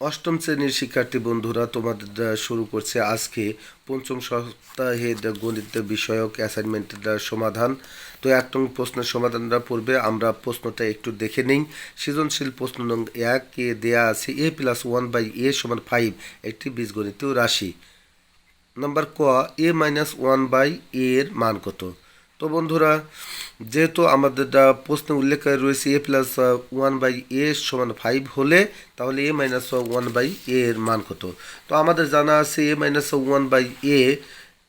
অষ্টম শ্রেণীর শিক্ষার্থী বন্ধুরা, তোমাদের শুরু করছে আজকে পঞ্চম সপ্তাহের গণিত বিষয়ক অ্যাসাইনমেন্টের সমাধান। তো এক নং প্রশ্নের সমাধানটা পূর্বে আমরা প্রশ্নটা একটু দেখে নিই। সৃজনশীল প্রশ্ন নং 1 দেয়া আছে a+1/a সমান 5 একটি বীজগণিতীয় রাশি। নাম্বার ক, a-1/a এর মান কত? তো বন্ধুরা, যেহেতু আমাদের প্রশ্নে উল্লেখ রয়েছে a+1/a সমান 5 হলে তাহলে a-1/a এর মান কত? তো আমাদের জানা আছে a-1/a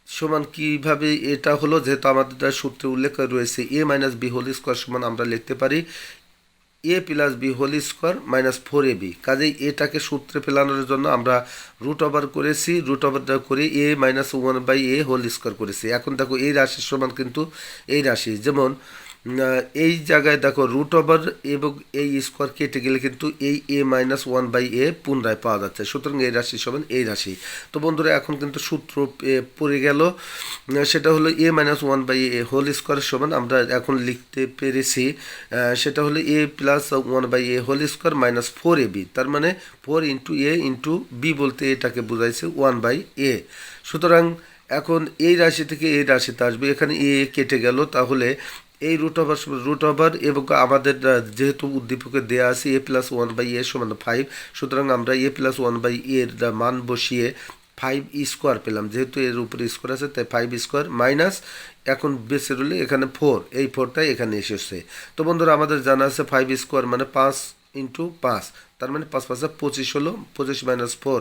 সমান কিভাবে এটা হলো, যেহেতু আমাদের সূত্রে উল্লেখ রয়েছে a-b² সমান আমরা লিখতে পারি a+b² - 4ab। কাজেই এটাকে সূত্রে ফেলানোর জন্য আমরা রুট ওভার করেছি, রুট ওভারটা করে a-1/a² করেছি। এখন দেখো এই রাশির সমান কিন্তু এই রাশি, যেমন এই জায়গায় দেখো রুট ওভার এবং এই স্কোয়ার কেটে গেলে কিন্তু এই a-1/a পুনরায় পাওয়া যাচ্ছে, সুতরাং এই রাশি সমান এই রাশি। তো বন্ধুরা, এখন কিন্তু সূত্র পড়ে গেল, সেটা হলো a-1/a² সমান আমরা এখন লিখতে পেরেছি, সেটা হলো a+1/a² - 4ab। তার মানে 4 × a × b বলতে এটাকে বোঝাইছে 1/a। সুতরাং এখন এই রাশি থেকে এই রাশিতে আসবে, এখানে এ কেটে গেল, তাহলে এই রুট ওভার এবং আমাদের যেহেতু উদ্দীপকে দেওয়া আছে a+1/a সমান 5, সুতরাং আমরা a+1/a এর মান বসিয়ে 5² পেলাম, যেহেতু এর উপরে স্কোয়ার আছে তাই 5² মাইনাস এখন বেঁচে রইলে এখানে 4, এই 4টাই এখানে এসেছে। তো বন্ধুরা, আমাদের জানা আছে 5² মানে 5 × 5, তার মানে 5 5 25 হলো, 25 - 4,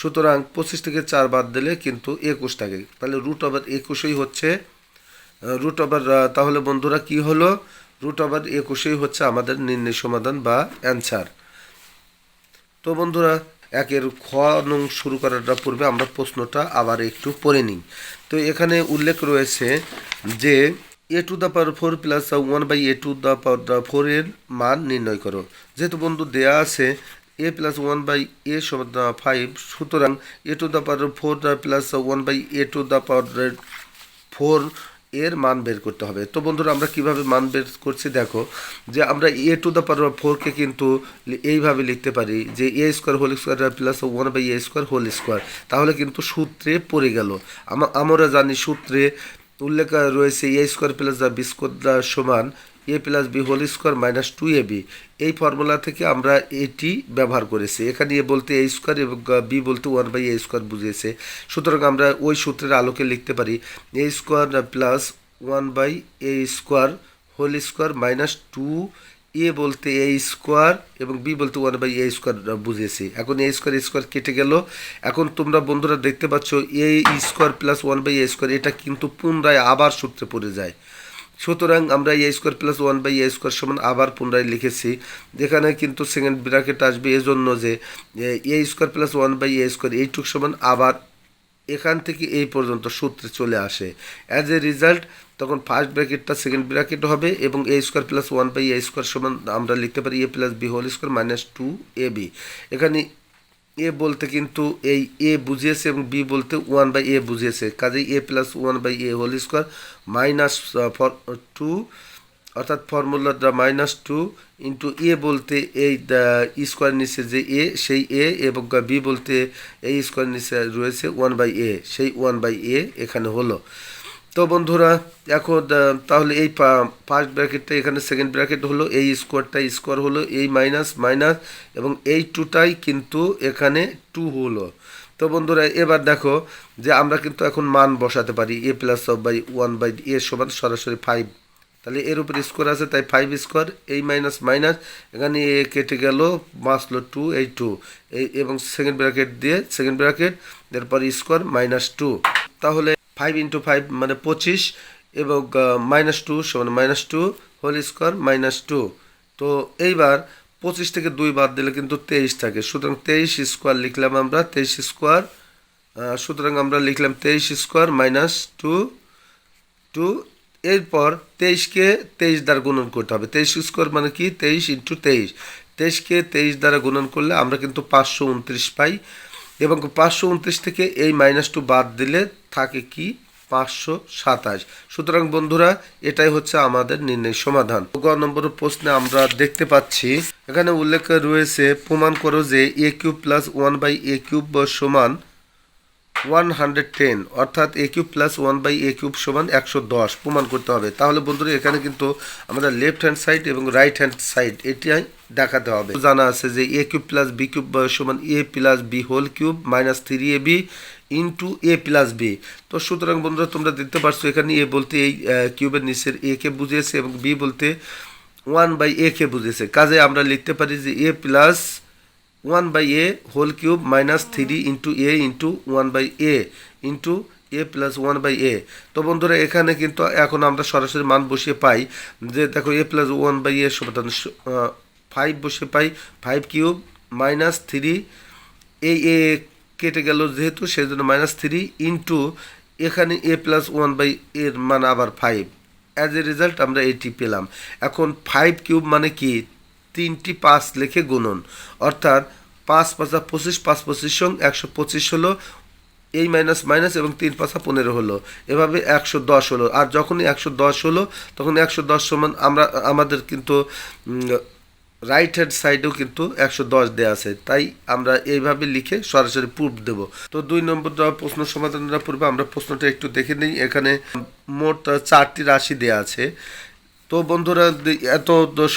সুতরাং 25 থেকে 4 বাদ দিলে কিন্তু 21 থাকে, তাহলে রুট ওভার 21ই হচ্ছে রুট ওভার। তাহলে বন্ধুরা কি হলো, রুট ওভার 21ই হচ্ছে আমাদের নির্ণয় সমাধান বা অ্যান্সার। তো বন্ধুরা, একের খ নং শুরু করার পূর্বে আমরা প্রশ্নটা আবার একটু পড়ে নিই। তো এখানে উল্লেখ রয়েছে যে a⁴ প্লাস 1/a⁴ এর মান নির্ণয় করো। যেহেতু বন্ধু দেয়া আছে a+1/a সমান 5, সুতরাং a⁴ প্লাস 1/a⁴ এর মান বের করতে হবে। তো বন্ধুরা, আমরা কিভাবে মান বের করছি দেখো, যে আমরা a⁴কে কিন্তু এইভাবে লিখতে পারি যে a² প্লাস 1/a² তাহলে কিন্তু সূত্রে পড়ে গেল। আমরা জানি সূত্রে উল্লেখ রয়েছে a² প্লাস b² সমান a+b² - 2ab। এই ফর্মুলা থেকে আমরা এটি ব্যবহার করেছি, এখানে এ বলতে a² এবং b বলতে 1/a² বুঝিয়েছে, সুতরাং আমরা ওই সূত্রের আলোকে লিখতে পারি a² প্লাস 1/a² - 2, এ বলতে a² এবং বি বলতে 1/a² বুঝিয়েছি। এখন a² কেটে গেল, এখন তোমরা বন্ধুরা দেখতে পাচ্ছ a² প্লাস 1/a² এটা কিন্তু পুনরায় আবার সূত্রে পড়ে যায়, সুতরাং আমরা a² প্লাস 1/a² সমান আবার পুনরায় লিখেছি, যেখানে কিন্তু সেকেন্ড ব্র্যাকেট আসবে এজন্য যে a² প্লাস 1/a² এইটুক সমান আবার এখান থেকে এই পর্যন্ত সূত্রে চলে আসে। অ্যাজ এ রেজাল্ট তখন ফার্স্ট ব্র্যাকেটটা সেকেন্ড ব্র্যাকেট হবে এবং a² প্লাস 1/a² সমান আমরা লিখতে পারি a+b² - 2ab। এখানে এ বলতে কিন্তু এই এ বুঝিয়েছে এবং বি বলতে 1/a বুঝিয়েছে, কাজেই a+1/a² মাইনাস 2, অর্থাৎ ফর্মুলার -2 ইন্টু এ বলতে এই স্কোয়ার নিচে যে এ সেই এ এবং বি বলতে এই স্কোয়ার নিচে রয়েছে 1/a, সেই 1/a এখানে হলো। তো বন্ধুরা, এখন তাহলে এই ফার্স্ট ব্র্যাকেটটা এখানে সেকেন্ড ব্র্যাকেট হলো, এই স্কোয়ারটা স্কোয়ার হলো, এই মাইনাস মাইনাস এবং এই 2টাই কিন্তু এখানে 2 হলো। তো বন্ধুরা, এবার দেখো যে আমরা কিন্তু এখন মান বসাতে পারি a+1/a সমান সরাসরি 5, তাহলে এর উপর স্কোয়ার আছে তাই 5², এই মাইনাস মাইনাস এখানে এ কেটে গেল, বাঁচলো 2, এই 2 এই এবং সেকেন্ড ব্র্যাকেট দিয়ে সেকেন্ড ব্র্যাকেট এরপর স্কোয়ার -2, তাহলে 5 × 5 মানে 25 এবং -2 সমান -2 হোল স্কোয়ার -2। তো এইবার 25 থেকে 2 বাদ দিলে কিন্তু 23 থাকে, সুতরাং 23² লিখলাম আমরা, 23², সুতরাং আমরা লিখলাম 23² -2 2। এরপর 23কে 23 দ্বারা গুণন করতে হবে, 23² মানে কি 23 × 23, 23কে 23 দ্বারা গুণন করলে আমরা কিন্তু 529 পাই এবং 529 থেকে এই -2 বাদ দিলে থাকে কি 527। সুতরাং বন্ধুরা এটাই হচ্ছে আমাদের নির্ণয় সমাধান। গ নম্বর প্রশ্নে আমরা দেখতে পাচ্ছি এখানে উল্লেখ রয়েছে প্রমাণ করো যে A cube plus 1/a cube সমান 110, অর্থাৎ এ কিউব প্লাস 1/a কিউব সমান 110 প্রমাণ করতে হবে। তাহলে বন্ধুরা এখানে কিন্তু আমাদের লেফট হ্যান্ড সাইড এবং রাইট হ্যান্ড সাইড এটাই দেখাতে হবে। জানা আছে যে A cube plus B cube সমান A plus B whole cube minus 3ab into A plus B. তো সুতরাং বন্ধুরা তোমরা দেখতে পারছো এখানে এ বলতে এই কিউবের নিচের এ কে বুঝিয়েছে এবং বি বলতে 1/a কে বুঝিয়েছে। কাজে আমরা লিখতে পারি যে A plus 1/a whole cube minus 3 into A into 1/a into A plus 1/a। তো বন্ধুরা এখানে কিন্তু এখন আমরা সরাসরি মান বসিয়ে পাই যে দেখো এ প্লাস 1/a সমাধান 5 বসে পাই 5 কিউব মাইনাস 3 এই এ কেটে গেল যেহেতু সেই জন্য মাইনাস 3 ইন্টু এখানে এ প্লাস 1/a এর মান আবার 5। অ্যাজ এ রেজাল্ট আমরা এটি পেলাম। এখন 5 কিউব মানে কি 3টি 5 লিখে গুণন, অর্থাৎ 5 5 25, 5 25 সং 125 হলো, এই মাইনাস মাইনাস এবং 3 5 15 হলো, এভাবে 110 হলো। আর যখনই 110 হলো তখন 110 সমান আমাদের কিন্তু রাইট হ্যান্ড সাইডেও কিন্তু 110 দেওয়া আছে, তাই আমরা এইভাবে লিখে সরাসরি প্রুফ দেব। তো 2 নম্বর প্রশ্ন সমাধানের পূর্বে আমরা প্রশ্নটা একটু দেখে নিই। এখানে মোট 4টি রাশি দেওয়া আছে। তো বন্ধুরা এত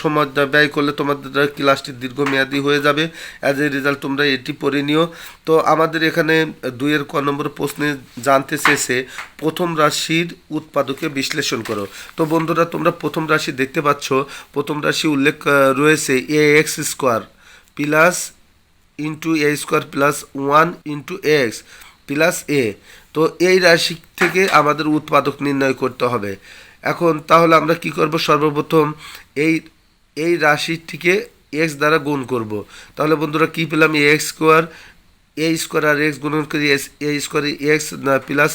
সময় ব্যয় করলে তোমাদের ক্লাসটি দীর্ঘমেয়াদী হয়ে যাবে। অ্যাজ এ রেজাল্ট তোমরা এটি পড়ে নিও। তো আমাদের এখানে 2 ক নম্বর প্রশ্নে জানতে চেয়েছে প্রথম রাশির উৎপাদকে বিশ্লেষণ করো। তো বন্ধুরা তোমরা প্রথম রাশি দেখতে পাচ্ছ, প্রথম রাশি উল্লেখ রয়েছে A x square plus into A square plus 1 into x plus A. তো এই রাশি থেকে আমাদের উৎপাদক নির্ণয় করতে হবে। এখন তাহলে আমরা কি করব, সর্বপ্রথম এই রাশিটিকে এক্স দ্বারা গুণ করব। তাহলে বন্ধুরা কি পেলাম, এ স্কোয়ার আর এক্স গুণন করি এ স্কোয়ার এক্স প্লাস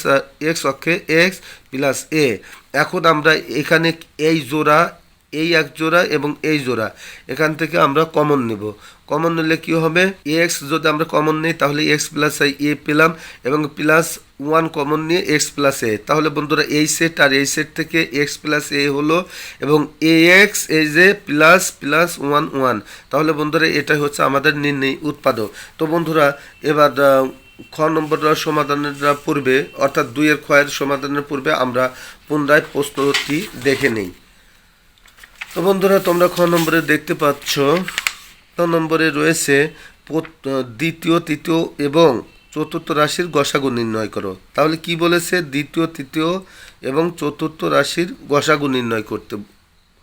এক্স অক্ষে এক্স প্লাস এ। এখন আমরা এখানে এই জোড়া, এই এক জোড়া এবং এই জোড়া এখান থেকে আমরা কমন নেব। কমন নিলে কী হবে, এক্স যদি আমরা কমন নিই তাহলে এক্স প্লাস এ পেলাম এবং প্লাস 1 কমন নিয়ে এক্স প্লাস এ। তাহলে বন্ধুরা এই সেট আর এই সেট থেকে এক্স প্লাস এ হলো এবং এ এক্স এই যে প্লাস প্লাস 1 1। তাহলে বন্ধুরা এটাই হচ্ছে আমাদের নির্ণয় উৎপাদক। তো বন্ধুরা এবার খ নম্বর সমাধানের পূর্বে অর্থাৎ 2 এর ক্ষয়ের সমাধানের পূর্বে আমরা পুনরায় প্রশ্নটি দেখে নিই। তো বন্ধুরা তোমরা খ নম্বরে দেখতে পাচ্ছ, খ নম্বরে রয়েছে দ্বিতীয় তৃতীয় এবং চতুর্থ রাশির গসাগু নির্ণয় করো। তাহলে কি বলেছে, দ্বিতীয় তৃতীয় এবং চতুর্থ রাশির গসাগু নির্ণয় করতে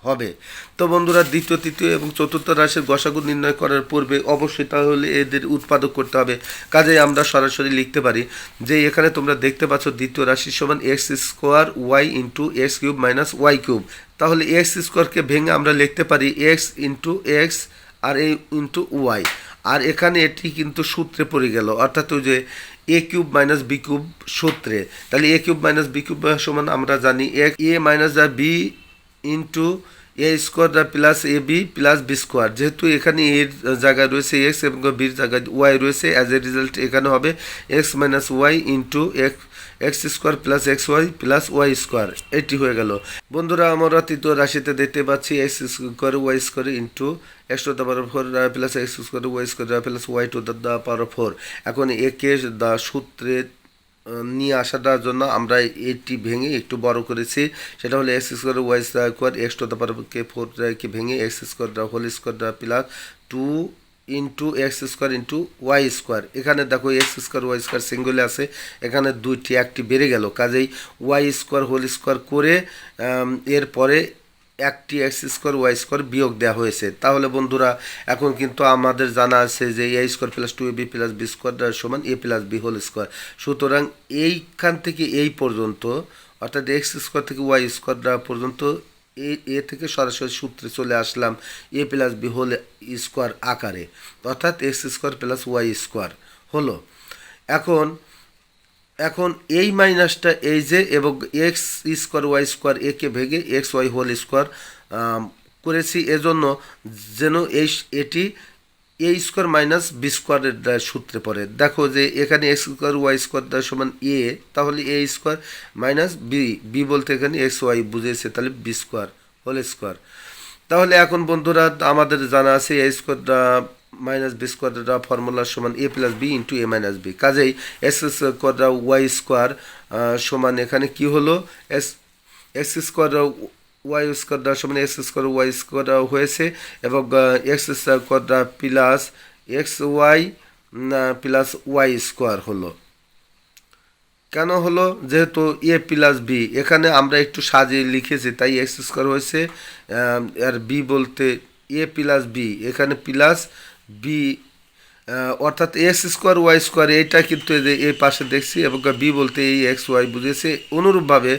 হবে। তো বন্ধুরা দ্বিতীয় তৃতীয় এবং চতুর্থ রাশির গসাগু নির্ণয় করার পূর্বে অবশ্যই তাহলে এদের উৎপাদক করতে হবে। কাজেই আমরা সরাসরি লিখতে পারি যে এখানে তোমরা দেখতে পাচ্ছ দ্বিতীয় রাশি সমান x square Y into X cube minus Y cube. তাহলে এক্স স্কোয়ারকে ভেঙে আমরা লিখতে পারি এক্স ইন্টু এক্স আর এই ইন্টু ওয়াই। আর এখানে এটি কিন্তু সূত্রে পড়ে গেল, অর্থাৎ ওই যে A cube minus B cube সূত্রে। তাহলে এ কিউব মাইনাস বি কিউব সমান আমরা জানি এ মাইনাস যা B into A square plus A B plus B square. যেহেতু এখানে এর জায়গায় রয়েছে এক্স এবং বির জায়গায় ওয়াই রয়েছে, অ্যাজ এ রেজাল্ট এখানে হবে X minus Y into x square plus x Y plus Y square. এটি হয়ে গেল। বন্ধুরা আমরা তৃতীয় রাশিতে দেখতে পাচ্ছি X square Y square into X to the power 4 plus X square Y square plus Y to the power 4। এখন একে সূত্রে নিয়ে আসাটার জন্য আমরা এটি ভেঙে একটু বড় করেছি, সেটা হলো x square Y square x to the power 4কে ভেঙে x square whole square plus 2 into x square into y square. এখানে দেখো এক্স স্কোয়ার ওয়াই স্কোয়ার সিঙ্গলে আছে, এখানে দুইটি একটি বেড়ে গেল, কাজেই ওয়াই স্কোয়ার হোল স্কোয়ার করে এরপরে একটি এক্স স্কোয়ার ওয়াই স্কোয়ার বিয়োগ দেওয়া হয়েছে। তাহলে বন্ধুরা এখন কিন্তু আমাদের জানা আছে যে A square plus 2ab plus B square সমান A plus B whole square. সুতরাং এইখান থেকে এই পর্যন্ত অর্থাৎ এক্স স্কোয়ার থেকে ওয়াই স্কোয়ার পর্যন্ত এ থেকে সরাসরি সূত্রে চলে আসলাম A plus B whole square আকারে, অর্থাৎ x square plus Y square হলো। এখন এই মাইনাসটা এই যে এবং এক্স স্কোয়ার ওয়াই স্কোয়ার একে ভেঙে এক্স ওয়াই হোল স্কোয়ার করেছি, এজন্য যেন এটি এ স্কোয়ার মাইনাস বি স্কোয়ারের সূত্রে পড়ে। দেখো যে এখানে এক্স স্কোয়ার ওয়াই স্কোয়ার সমান এ, তাহলে এ স্কোয়ার মাইনাস বি, বি বলতে এখানে এক্স ওয়াই বুঝেছে, তাহলে বি স্কোয়ার হোল স্কোয়ার। তাহলে এখন বন্ধুরা আমাদের জানা আছে A square minus B square formula সমান A plus B into A minus B. কাজেই এক্স স্কোয়ার ওয়াই স্কোয়ার সমান এখানে কি হলো, এক্স স্কোয়ার ওয়াই স্কোয়ার সমান এক্স স্কোয়ার ওয়াই স্কোয়ার হয়েছে, এবং x square plus x Y plus Y square হলো। কেন হলো, যেহেতু এ প্লাস বি এখানে আমরা একটু সাজিয়ে লিখেছি তাই এক্স স্কোয়ার হয়েছে, আর বি বলতে এ প্লাস বি, এখানে প্লাস বি অর্থাৎ এক্স স্কোয়ার ওয়াই স্কোয়ার এইটা কিন্তু এই পাশে দেখছি, এবং বি বলতে এই এক্স ওয়াই বুঝেছে। অনুরূপভাবে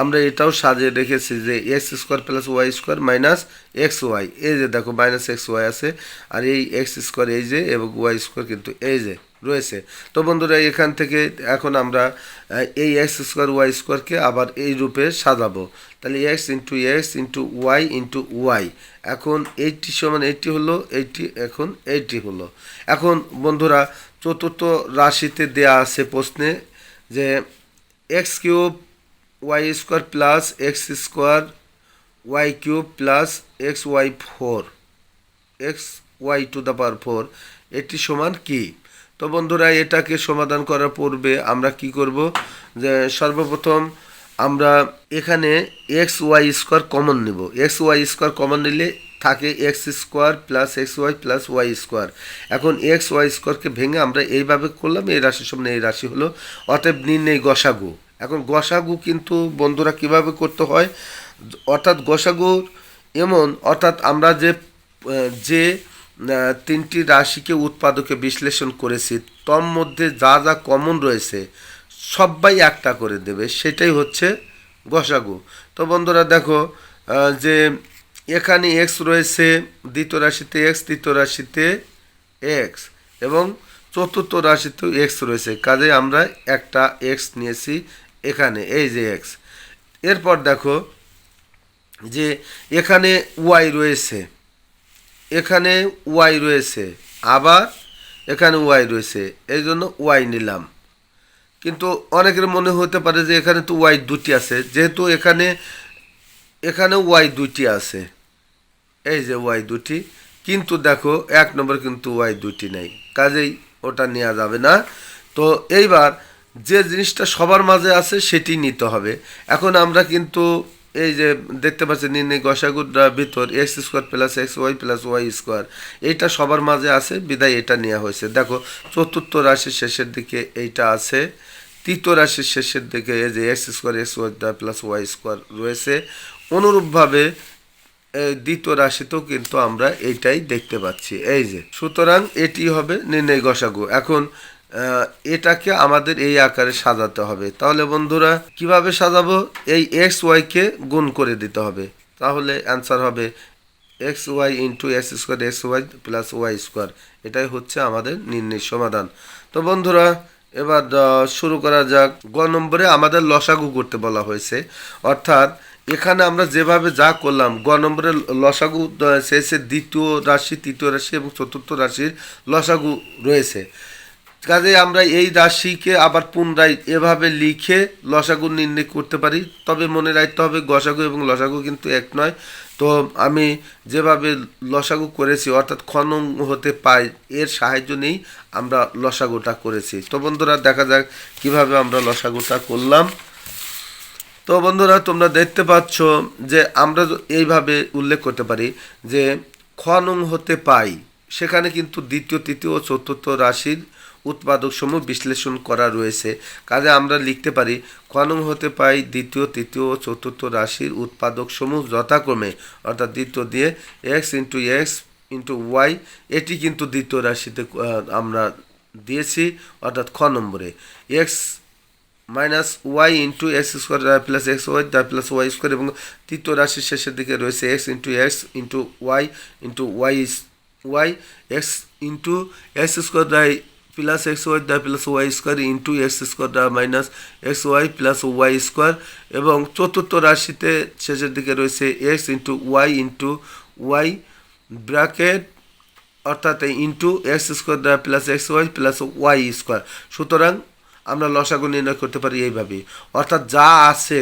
আমরা এটাও সাজিয়ে রেখেছি যে X square plus Y square minus X Y, এই যে দেখো মাইনাস এক্স ওয়াই আছে, আর এই এক্স স্কোয়ার এই যে, এবং ওয়াই স্কোয়ার কিন্তু এই যে রয়েছে। তো বন্ধুরা এখান থেকে এখন আমরা এই এক্স স্কোয়ার ওয়াই স্কোয়ারকে আবার এই রূপে সাজাবো, তাহলে এক্স ইন্টু ওয়াই, এখন এইটি সমান এইটি হলো, এইটি এখন এইটি হলো। এখন বন্ধুরা চতুর্থ রাশিতে দেয়া আছে প্রশ্নে যে X cube Y square plus X square Y cube plus x Y four, X Y to the power four, এটি সমান কি? তো বন্ধুরা এটাকে সমাধান করার পূর্বে আমরা কি করব, যে সর্বপ্রথম আমরা এখানে এক্স ওয়াই স্কোয়ার কমন নেব। এক্স ওয়াই স্কোয়ার কমন নিলে থাকে X square plus x Y plus Y square. এখন এক্স ওয়াই স্কোয়ারকে ভেঙে আমরা এইভাবে করলাম, এই রাশির সামনে এই রাশি হলো, অতএব নির্ণয় গসাগু। এখন গসাগু কিন্তু বন্ধুরা কিভাবে করতে হয়, অর্থাৎ গসাগুর এমন, অর্থাৎ আমরা যে তিনটি রাশিকে উৎপাদকে বিশ্লেষণ করেছি তোর মধ্যে যা যা কমন রয়েছে সবাই একটা করে দেবে, সেটাই হচ্ছে গসাগু। তো বন্ধুরা দেখো যে এখানে এক্স রয়েছে, দ্বিতীয় রাশিতে এক্স, তৃতীয় রাশিতে এক্স, এবং চতুর্থ রাশিতেও এক্স রয়েছে, কাজে আমরা একটা এক্স নিয়েছি এখানে, এই যে এক্স। এরপর দেখো যে এখানে ওয়াই রয়েছে, এখানে ওয়াই রয়েছে, আবার এখানে ওয়াই রয়েছে, এই জন্য ওয়াই নিলাম। কিন্তু অনেকের মনে হতে পারে যে এখানে তো ওয়াই দুটি আছে, যেহেতু এখানে ওয়াই দুটি আছে, এই যে ওয়াই দুটি, কিন্তু দেখো এক নম্বর কিন্তু ওয়াই দুটি নেই, কাজেই ওটা নেওয়া যাবে না। তো এইবার যে জিনিসটা সবার মাঝে আছে সেটি নিতে হবে। এখন আমরা কিন্তু এই যে দেখতে পাচ্ছি নির্ণয় গসাগুর ভিতর X square plus x Y plus Y square, এইটা সবার মাঝে আছে বিদায় এটা নেওয়া হয়েছে। দেখো চতুর্থ রাশির শেষের দিকে এইটা আছে, তৃতীয় রাশির শেষের দিকে এই যে X square X Y plus Y square রয়েছে। অনুরূপভাবে দ্বিতীয় রাশিতেও কিন্তু আমরা এইটাই দেখতে পাচ্ছি, এই যে। সুতরাং এটি হবে নির্ণয় গসাগু। এখন এটাকে আমাদের এই আকারে সাজাতে হবে। তাহলে বন্ধুরা কিভাবে সাজাবো, এই এক্স ওয়াইকে গুণ করে দিতে হবে, তাহলে অ্যান্সার হবে X Y into x square X Y plus Y square. এটাই হচ্ছে আমাদের নির্ণয় সমাধান। তো বন্ধুরা এবার শুরু করা যাক। গ নম্বরে আমাদের লসাগু করতে বলা হয়েছে, অর্থাৎ এখানে আমরা যেভাবে যা করলাম গ নম্বরে লসাগু শেষে দ্বিতীয় রাশি, তৃতীয় রাশি এবং চতুর্থ রাশির লসাগু রয়েছে। কাজে আমরা এই রাশিকে আবার পুনরায় এভাবে লিখে লসাগু নির্ণয় করতে পারি, তবে মনে রাখতে হবে গসাগু এবং লসাগু কিন্তু এক নয়। তো আমি যেভাবে লসাগু করেছি অর্থাৎ খনন হতে পাই এর সাহায্য নেই আমরা লসাগুটা করেছি। তো বন্ধুরা দেখা যাক কিভাবে আমরা লসাগুটা করলাম। তো বন্ধুরা তোমরা দেখতে পাচ্ছ যে আমরা এইভাবে উল্লেখ করতে পারি যে খনন হতে পাই, সেখানে কিন্তু দ্বিতীয় তৃতীয় ও চতুর্থ রাশির উৎপাদক সমূহ বিশ্লেষণ করা রয়েছে। কাজে আমরা লিখতে পারি খনন হতে পাই দ্বিতীয় তৃতীয় ও চতুর্থ রাশির উৎপাদক সমূহ যথাক্রমে, অর্থাৎ দ্বিতীয় দিয়ে এক্স ইন্টু ওয়াই, এটি কিন্তু দ্বিতীয় রাশিতে আমরা দিয়েছি, অর্থাৎ খ নম্বরে X minus Y into x square plus x Y plus Y square, এবং তৃতীয় রাশির শেষের দিকে রয়েছে X into Y X into x square plus x Y plus Y square into x square minus X Y plus Y square, এবং চতুর্থ রাশিতে শেষের দিকে রয়েছে এক্স ইন্টু ওয়াই ব্র্যাকেট অর্থাৎ into x square plus x Y plus Y square. সুতরাং আমরা লসাগু নির্ণয় করতে পারি এইভাবেই, অর্থাৎ যা আছে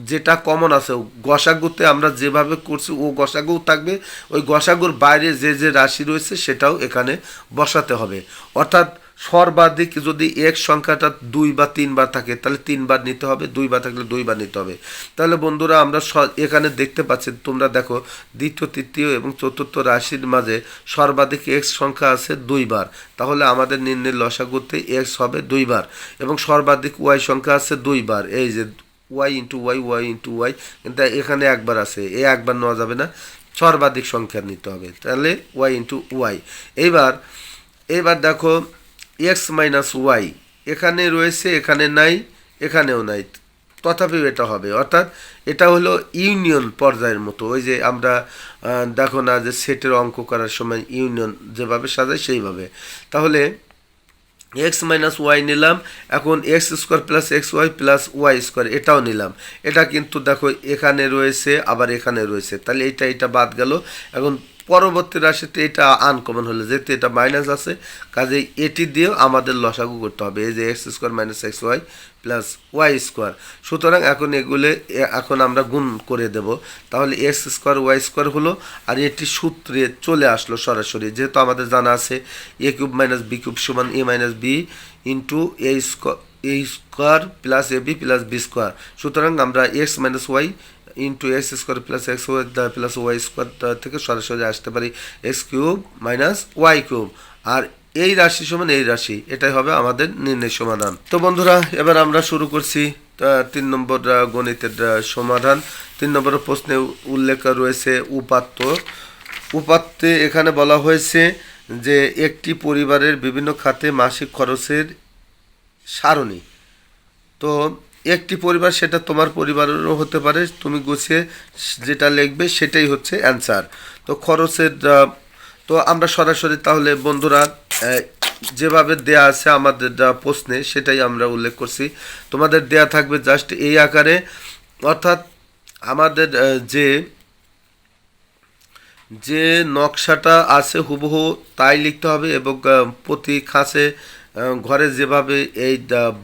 যেটা কমন আছে গসাগুতে আমরা যেভাবে করছি ও গসাগু থাকবে, ওই গসাগুর বাইরে যে যে রাশি রয়েছে সেটাও এখানে বসাতে হবে। অর্থাৎ সর্বাধিক যদি এক সংখ্যাটা 2 বা 3 বার থাকে তাহলে 3 বার নিতে হবে, 2 বার থাকলে 2 বার নিতে হবে। তাহলে বন্ধুরা আমরা এখানে দেখতে পাচ্ছি, তোমরা দেখো দ্বিতীয় তৃতীয় এবং চতুর্থ রাশির মাঝে সর্বাধিক এক্স সংখ্যা আছে 2 বার, তাহলে আমাদের নির্ণয় লসাগুতে এক্স হবে 2 বার, এবং সর্বাধিক ওয়াই সংখ্যা আছে 2 বার, এই যে Y into Y, Y into Y, কিন্তু এখানে একবার আছে, একবার নেওয়া যাবে না, সর্বাধিক সংখ্যা নিতে হবে, তাহলে ওয়াই ইন্টু ওয়াই। এইবার এইবার দেখো এক্স মাইনাস ওয়াই এখানে রয়েছে, এখানে নাই, এখানেও নাই, তথাপিও এটা হবে, অর্থাৎ এটা হলো ইউনিয়ন পর্যায়ের মতো। ওই যে আমরা দেখো না যে সেটের অঙ্ক করার সময় ইউনিয়ন যেভাবে সাজায় সেইভাবে। তাহলে এক্স মাইনাস ওয়াই নিলাম, এখন X square plus x Y plus Y square এটাও নিলাম, এটা কিন্তু দেখো এখানে রয়েছে আবার এখানে রয়েছে, তাহলে এটা বাদ গেল। এখন পরবর্তী রাশিতে এটা আনকমন হলো, যেহেতু এটা মাইনাস আছে কাজেই এটি দিয়েও আমাদের লসাগু করতে হবে, এই যে X square minus X Y plus Y square. সুতরাং এখন এগুলো এখন আমরা গুণ করে দেব, তাহলে এক্স স্কোয়ার ওয়াই স্কোয়ার হলো, আর এটি সূত্রে চলে আসলো সরাসরি, যেহেতু আমাদের জানা আছে A cube minus B cube সমান A minus B into A square plus A B plus B square. সুতরাং আমরা x minus Y into x square plus x Y plus Y square থেকে সরাসরি আসতে পারি x cube minus Y cube, আর এই রাশি সমান এই রাশি, এটাই হবে আমাদের নির্ণয় সমাধান। তো বন্ধুরা এবার আমরা শুরু করছি 3 নম্বর গণিতের সমাধান। 3 নম্বর প্রশ্নে উল্লেখ রয়েছে উপাত্ত। উপাত্তে এখানে বলা হয়েছে যে একটি পরিবারের বিভিন্ন খাতে মাসিক খরচের সারণী। তো একটি পরিবার, সেটা তোমার পরিবারেরও হতে পারে, তুমি গুছিয়ে যেটা লিখবে সেটাই হচ্ছে অ্যান্সার। তো খরচের তো আমরা সরাসরি তাহলে বন্ধুরা যেভাবে দেয়া আছে আমাদের প্রশ্নে সেটাই আমরা উল্লেখ করছি, তোমাদের দেয়া থাকবে জাস্ট এই আকারে, অর্থাৎ আমাদের যে যে নকশাটা আছে হুবহু তাই লিখতে হবে, এবং প্রতি খাঁচে ঘরে যেভাবে এই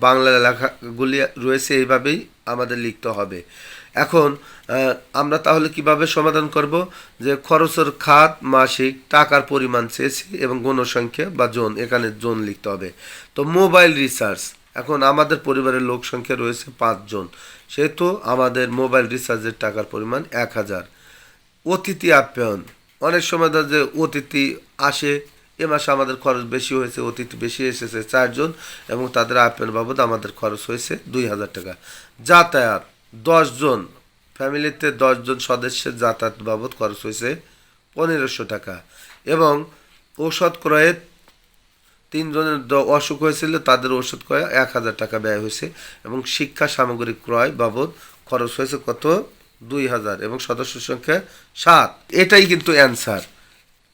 বাংলা লেখাগুলি রয়েছে এইভাবেই আমাদের লিখতে হবে। এখন আমরা তাহলে কিভাবে সমাধান করব, যে খরচের খাত মাসিক টাকার পরিমাণ চেয়েছি এবং গণসংখ্যা বা জন, এখানে জন লিখতে হবে। তো মোবাইল রিচার্জ, এখন আমাদের পরিবারের লোক সংখ্যা রয়েছে 5 জন, সেহেতু আমাদের মোবাইল রিচার্জের টাকার পরিমাণ 1000। অতিথি আপ্যায়ন, অনেক সময় যে অতিথি আসে, এ মাসে আমাদের খরচ বেশি হয়েছে, অতিথি বেশি এসেছে 4 জন, এবং তাদের আপ্যায়ন বাবদ আমাদের খরচ হয়েছে 2000 টাকা। যাতায়াত, 10 জন ফ্যামিলিতে 10 জন সদস্যের যাতায়াত বাবদ খরচ হয়েছে 1500 টাকা, এবং ঔষধ ক্রয়ে 3 জনের অসুখ হয়েছিল, তাদের ওষুধ ক্রয়ে 1000 টাকা ব্যয় হয়েছে, এবং শিক্ষা সামগ্রী ক্রয় বাবদ খরচ হয়েছে কত, 2000, এবং সদস্য সংখ্যা 7। এটাই কিন্তু অ্যান্সার।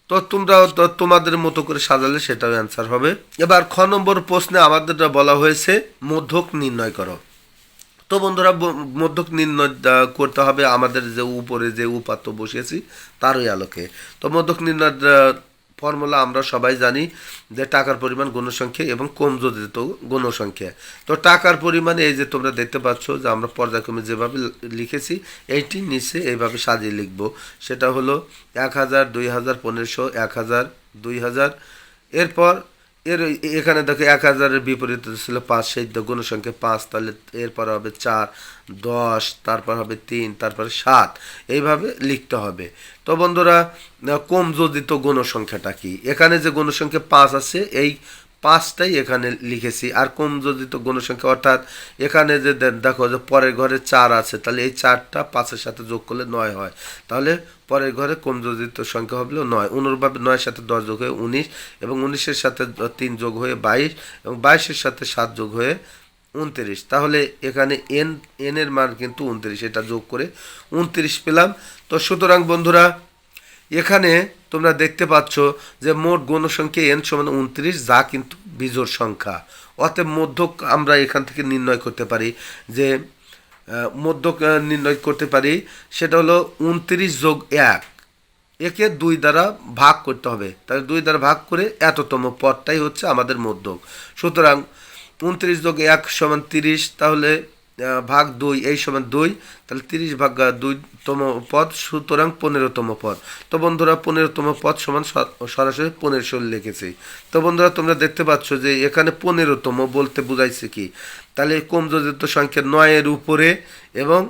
তো তোমরাও তোমাদের মতো করে সাজালে সেটাও অ্যান্সার হবে। এবার খ নম্বর প্রশ্নে আমাদের বলা হয়েছে মধ্যক নির্ণয় করো। তো বন্ধুরা মধ্যক নির্ণয় করতে হবে আমাদের যে উপরে যে উপাত্ত বসিয়েছি তারই আলোকে। তো মধ্যক নির্ণয় ফর্মুলা আমরা সবাই জানি যে টাকার পরিমাণ গণসংখ্যা এবং কমযোজিত গণসংখ্যা। তো টাকার পরিমাণ এই যে তোমরা দেখতে পাচ্ছ যে আমরা পর্যায়ক্রমে যেভাবে লিখেছি এইটি নিচে এইভাবে সাজিয়ে লিখব, সেটা হলো 1000, 2000, 1500, 1000, 2000। এরপর এখানে দেখো 1000-এর বিপরীতে ছিল 5, সেই গণসংখ্যা 5, তাহলে এরপর হবে 4, 10, তারপর হবে 3, তারপরে 7, এইভাবে লিখতে হবে। তো বন্ধুরা কমযোজিত গণসংখ্যাটা কি, এখানে যে গণসংখ্যা 5 আছে এই 5টাই এখানে লিখেছি, আর কমযোজিত গণসংখ্যা অর্থাৎ এখানে যে দেখো যে পরের ঘরে 4 আছে, তাহলে এই 4টা 5-এর সাথে যোগ করলে 9 হয়, তাহলে পরের ঘরে কমযোজিত সংখ্যা হলো 9। অনুরূপভাবে 9-এর সাথে 10 যোগ হয়ে 19, এবং 19-এর সাথে 3 যোগ হয়ে 22, এবং 22-এর সাথে 7 যোগ হয়ে 29। তাহলে এখানে এন এর মান কিন্তু 29, এটা যোগ করে 29 পেলাম। তো সুতরাং বন্ধুরা এখানে তোমরা দেখতে পাচ্ছ যে মোট গণসংখ্যা n সমান 29, যা কিন্তু বিজোড় সংখ্যা। অতএব মধ্যক আমরা এখান থেকে নির্ণয় করতে পারি, যে মধ্যক নির্ণয় করতে পারি সেটা হলো 29 যোগ 1, একে 2 দ্বারা ভাগ করতে হবে, তাহলে 2 দ্বারা ভাগ করে এততম পদটাই হচ্ছে আমাদের মধ্যক। সুতরাং 29 যোগ 1 সমান 30, তাহলে ভাগ 2 এই সমান 2, তাহলে 30 ভাগ 2তম পদ, সুতরাং 15তম পদ। তো বন্ধুরা 15তম পদ সমান সরাসরি 1500 লিখেছি। তো বন্ধুরা তোমরা দেখতে পাচ্ছ যে এখানে 15তম বলতে বোঝাইছে কি, তাহলে কমযোজিত সংখ্যা 9-এর উপরে এবং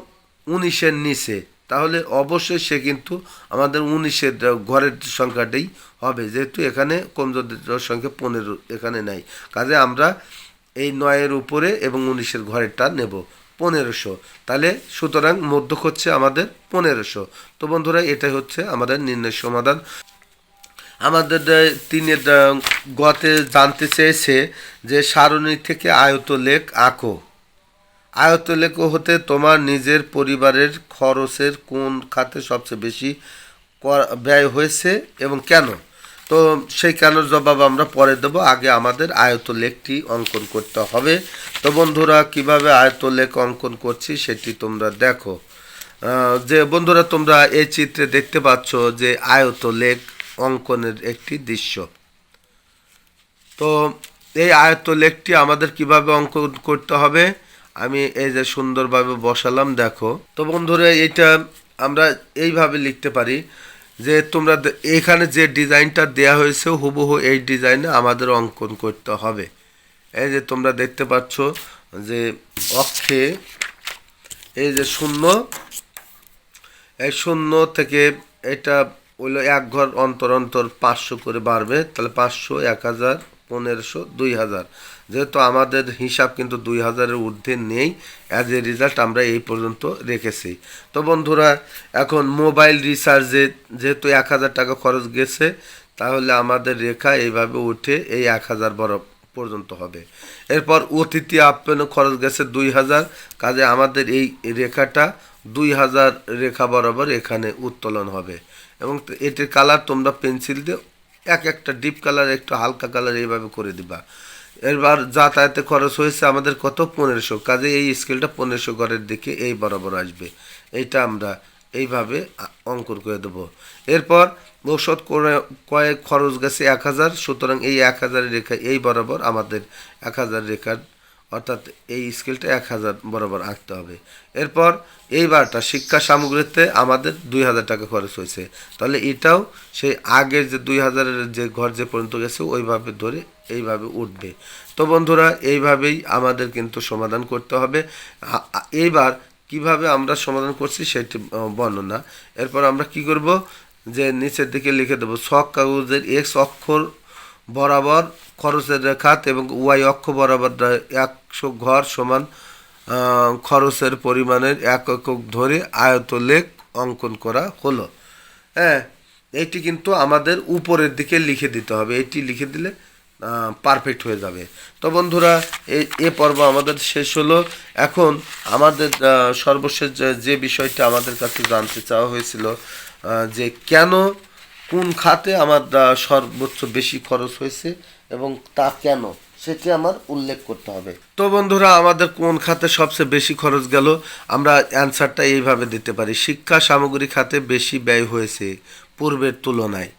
19-এর নিচে, তাহলে অবশ্যই সে কিন্তু আমাদের 19-এর ঘরের সংখ্যাটাই হবে, যেহেতু এখানে কমযোজিত সংখ্যা 15 এখানে নাই, কাজে আমরা এই 9-এর উপরে এবং 19-এর ঘরেরটা নেব 1500, তাহলে সুতরাং মধ্যক হচ্ছে আমাদের 1500। তো বন্ধুরা এটাই হচ্ছে আমাদের নির্ণয় সমাধান। আমাদের 3-এর গতে জানতে চেয়েছে যে সারণী থেকে আয়তলেখ আঁকো। আয়তলেখ হতে তোমার নিজের পরিবারের খরচের কোন খাতে সবচেয়ে বেশি ব্যয় হয়েছে এবং কেন। তো সেই কেনর জবাব আমরা পরে দেবো, আগে আমাদের আয়তলেখটি অঙ্কন করতে হবে। তো বন্ধুরা কিভাবে আয়তলেখ অঙ্কন করছি সেটি তোমরা দেখো। যে বন্ধুরা তোমরা এই চিত্রে দেখতে পাচ্ছ যে আয়তলেখ অঙ্কনের একটি দৃশ্য। তো এই আয়তলেখটি আমাদের কিভাবে অঙ্কন করতে হবে, আমি এই যে সুন্দরভাবে বসালাম দেখো। তো বন্ধুরা এটা আমরা এইভাবে লিখতে পারি যে তোমরা এখানে যে ডিজাইনটা দেয়া হয়েছে হুবহু এই ডিজাইনে আমাদের অঙ্কন করতে হবে। এই যে তোমরা দেখতে পাচ্ছ যে অক্ষে এই যে শূন্য, এই শূন্য থেকে এটা হইলো এক ঘর অন্তর অন্তর 500 করে বাড়বে, তাহলে 500, 1000, 1500, 2000, যেহেতু আমাদের হিসাব কিন্তু 2000-এর ঊর্ধ্বে নেই, অ্যাজ এ রেজাল্ট আমরা এই পর্যন্ত রেখেছি। তো বন্ধুরা এখন মোবাইল রিচার্জে যেহেতু 1000 টাকা খরচ গেছে, তাহলে আমাদের রেখা এইভাবে উঠে এই 1000 পর্যন্ত হবে। এরপর অতিথি আপ্যায়নে খরচ গেছে 2000, কাজে আমাদের এই রেখাটা 2000 রেখা বরাবর এখানে উত্তোলন হবে। এবং এটির কালার তোমরা পেন্সিল দিয়ে এক একটা ডিপ কালার একটু হালকা কালার এইভাবে করে দিবা। এবার যাতায়াতে খরচ হয়েছে আমাদের কত 1500, কাজে এই স্কেলটা 1500 ঘরের দিকে এই বরাবর আসবে, এইটা আমরা এইভাবে অঙ্কন করে দেবো। এরপর ঔষধ কয়েক খরচ গেছে 1000, সুতরাং এই 1000 রেখা এই বরাবর আমাদের 1000 রেখার অর্থাৎ এই স্কেলটা 1000 বরাবর আঁকতে হবে। এরপর এইবারটা শিক্ষা সামগ্রীতে আমাদের 2000 টাকা খরচ হয়েছে, তাহলে এটাও সেই আগের যে 2000-এর যে ঘর যে পর্যন্ত গেছে ওইভাবে ধরে এইভাবে উঠবে। তো বন্ধুরা এইভাবেই আমাদের কিন্তু সমাধান করতে হবে। এইবার কিভাবে আমরা সমাধান করছি সেটি বর্ণনা। এরপর আমরা কি করব যে নিচের দিকে লিখে দেবো ছক কাগজের এক্স অক্ষর বরাবর খরচের রেখাত এবং ওয়াই অক্ষ বরাবর 100 ঘর সমান খরচের পরিমাণের একক ধরে আয়তলেখ অঙ্কন করা হলো। হ্যাঁ, এইটি কিন্তু আমাদের উপরের দিকে লিখে দিতে হবে, এটি লিখে দিলে পারফেক্ট হয়ে যাবে। তো বন্ধুরা এ পর্ব আমাদের শেষ হলো। এখন আমাদের সর্বশেষ যে বিষয়টা আমাদের কাছে জানতে চাওয়া হয়েছিল যে কেন কোন খাতে আমার সর্বোচ্চ বেশি খরচ হয়েছে এবং তা কেন সেটি আমার উল্লেখ করতে হবে। তো বন্ধুরা আমাদের কোন খাতে সবচেয়ে বেশি খরচ গেল, আমরা অ্যান্সারটা এইভাবে দিতে পারি, শিক্ষা সামগ্রী খাতে বেশি ব্যয় হয়েছে পূর্বের তুলনায়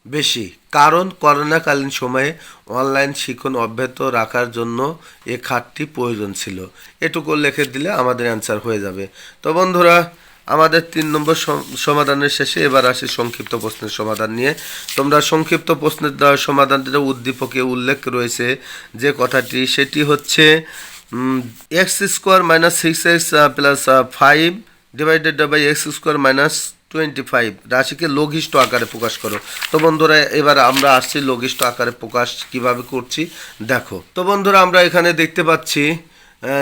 বেশি, কারণ করোনাকালীন সময়ে অনলাইন শিক্ষণ অব্যাহত রাখার জন্য এ খাতটি প্রয়োজন ছিল। এটুকু লিখে দিলে আমাদের অ্যান্সার হয়ে যাবে। তো বন্ধুরা আমাদের 3 নম্বর সমাধানের শেষে এবার আসি সংক্ষিপ্ত প্রশ্নের সমাধান নিয়ে। তোমরা সংক্ষিপ্ত প্রশ্নের সমাধানটিতে উদ্দীপকে উল্লেখ রয়েছে যে কথাটি, সেটি হচ্ছে x² - 6x + 5 divided by x² - 25 রাশিকে লঘিষ্ঠ আকারে প্রকাশ করো। তো বন্ধুরা এবার আমরা আসছি লঘিষ্ঠ আকারে প্রকাশ কিভাবে করছি দেখো। তো বন্ধুরা আমরা এখানে দেখতে পাচ্ছি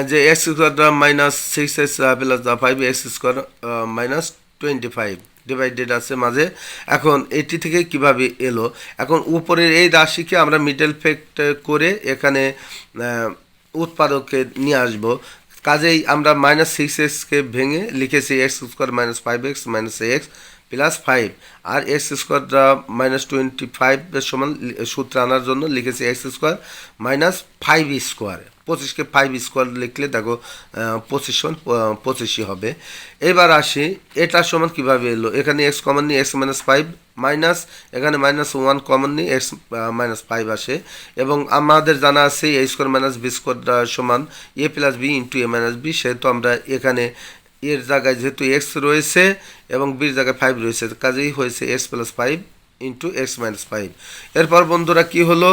যে x² - 6x + 5x² - 25 ডিভাইডেড আছে মাঝে। এখন এটি থেকে কিভাবে এলো, এখন উপরের এই রাশিকে আমরা মিডল ফ্যাক্ট করে এখানে উৎপাদকে নিয়ে আসবো, কাজেই আমরা -6x কে ভেঙে লিখেছি x² - 5x - x প্লাস 5 আর এক্স স্কোয়ার মাইনাস 25 সমান সূত্র আনার জন্য লিখেছি এক্স স্কোয়ার মাইনাস 5 স্কোয়ার। 25কে 5 স্কোয়ার লিখলে দেখো 25 সমান 25ই হবে। এবার আসি এটা সমান কীভাবে এলো, এখানে এক্স কমন নিয়ে এক্স মাইনাস 5 মাইনাস এখানে -1 কমন নিয়ে এক্স মাইনাস 5 আসে, এবং আমাদের জানা আছে A square minus B square সমান A plus B into A minus B. সেহেতু আমরা এখানে এর জায়গায় যেহেতু এক্স রয়েছে এবং বির জায়গায় 5 রয়েছে, কাজেই হয়েছে x plus 5 into x minus 5। এরপর বন্ধুরা কি হলো,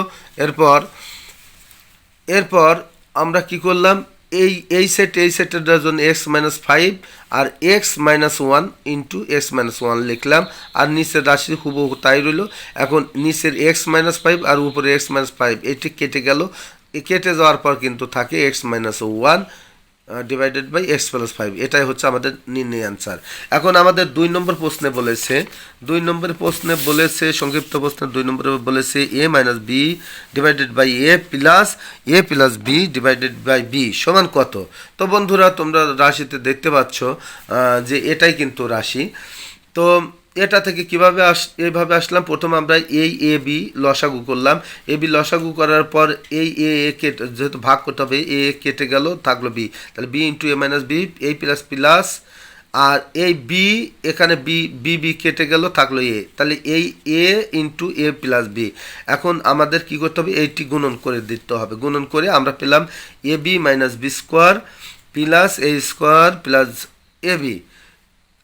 এরপর আমরা কি করলাম, এই সেটের জন্য এক্স মাইনাস 5 আর x minus 1 into x minus 1 লিখলাম, আর নিচের রাশি হুবহু তাই রইল। এখন নিচের এক্স মাইনাস 5 আর উপরে এক্স মাইনাস 5 এটি কেটে গেল, কেটে যাওয়ার পর কিন্তু থাকে X minus 1 divided by X plus 5। এটাই হচ্ছে আমাদের নির্ণয় অ্যান্সার। এখন আমাদের 2 নম্বর প্রশ্নে বলেছে সংক্ষিপ্ত প্রশ্নে 2 নম্বরে বলেছে A minus B divided by A plus B divided by B সমান কত। তো বন্ধুরা তোমরা রাশিতে দেখতে পাচ্ছ যে এটাই কিন্তু রাশি। তো এটা থেকে কিভাবে এইভাবে আসলাম, প্রথমে আমরা এই এ বি লসাগু করলাম, এ বি লসাগু করার পর এই এ কেটে যেহেতু ভাগ করতে হবে, এ কেটে গেল থাকলো বি, তাহলে B into A minus B এই প্লাস প্লাস, আর এই বি এখানে বি কেটে গেল থাকলো এ, তাহলে এই এ ইন্টু এ প্লাস বি। এখন আমাদের কি করতে হবে, এইটি গুণন করে দিতে হবে, গুণন করে আমরা পেলাম A B minus B square plus A square plus A B,